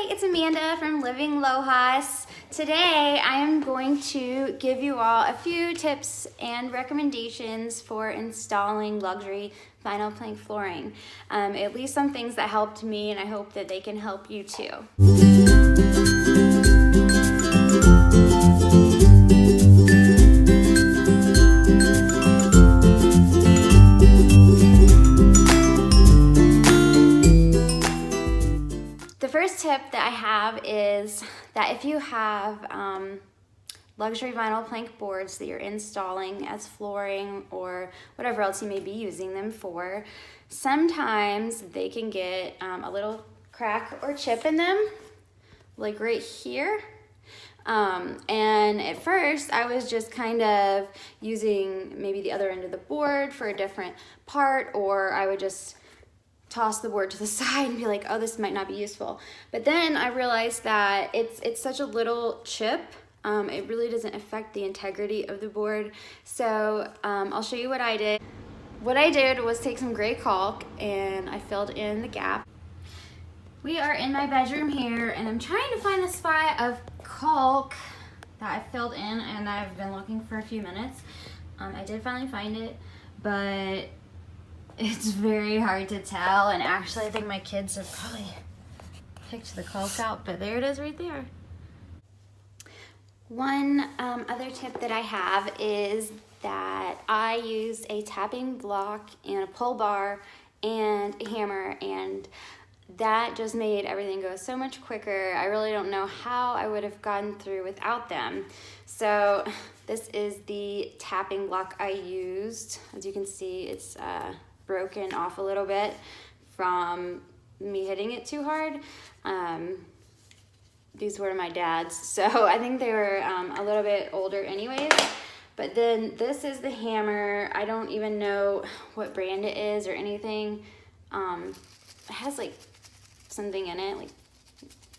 Hi, it's Amanda from Living Lojas. Today I am going to give you all a few tips and recommendations for installing luxury vinyl plank flooring. At least some things that helped me, and I hope that they can help you too. The first tip that I have is that if you have luxury vinyl plank boards that you're installing as flooring or whatever else you may be using them for, sometimes they can get a little crack or chip in them, like right here. And at first I was just kind of using maybe the other end of the board for a different part, or I would just toss the board to the side and be like, oh, this might not be useful. But then I realized that it's such a little chip, it really doesn't affect the integrity of the board. So I'll show you what I did. What I did was take some gray caulk and I filled in the gap. We are in my bedroom here and I'm trying to find a spot of caulk that I filled in, and I've been looking for a few minutes. I did finally find it, but it's very hard to tell, and actually I think my kids have probably picked the caulk out, but there it is right there. One other tip that I have is that I use a tapping block and a pull bar and a hammer, and that just made everything go so much quicker. I really don't know how I would have gotten through without them. So this is the tapping block I used. As you can see, it's broken off a little bit from me hitting it too hard. These were my dad's, so I think they were a little bit older anyways. But then this is the hammer. I don't even know what brand it is or anything. It has like something in it, like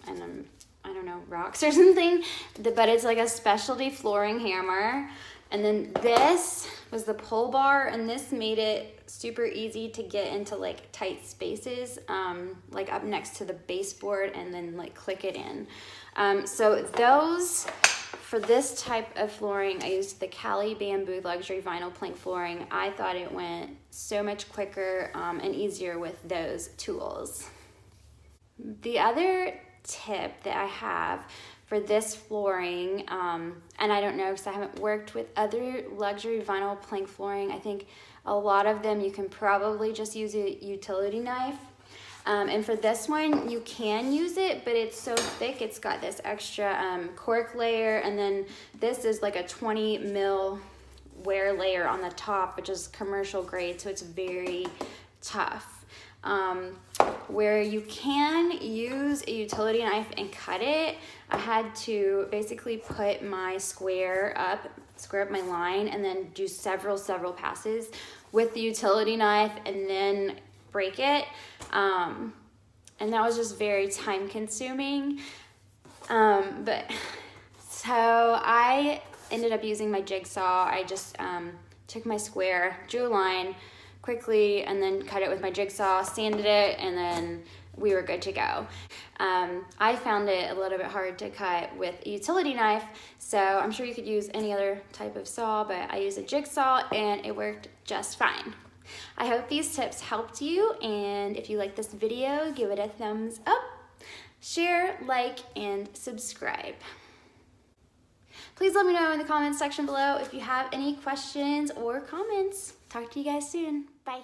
I don't know, rocks or something, but it's like a specialty flooring hammer. And then this was the pull bar, and this made it super easy to get into like tight spaces, like up next to the baseboard, and then like click it in. So those, for this type of flooring, I used the Cali bamboo luxury vinyl plank flooring. I thought it went so much quicker and easier with those tools. The other tip that I have for this flooring, and I don't know because I haven't worked with other luxury vinyl plank flooring. I think a lot of them you can probably just use a utility knife. And for this one, you can use it, but it's so thick, it's got this extra cork layer, and then this is like a 20 mil wear layer on the top, which is commercial grade, so it's very tough. Where you can use a utility knife and cut it, I had to basically put my square up my line, and then do several passes with the utility knife and then break it. And that was just very time consuming. But so I ended up using my jigsaw. I just took my square, drew a line quickly, and then cut it with my jigsaw, sanded it, and then we were good to go. I found it a little bit hard to cut with a utility knife, so I'm sure you could use any other type of saw, but I used a jigsaw and it worked just fine. I hope these tips helped you, and if you like this video, give it a thumbs up, share, like, and subscribe. Please let me know in the comments section below if you have any questions or comments. Talk to you guys soon. Bye.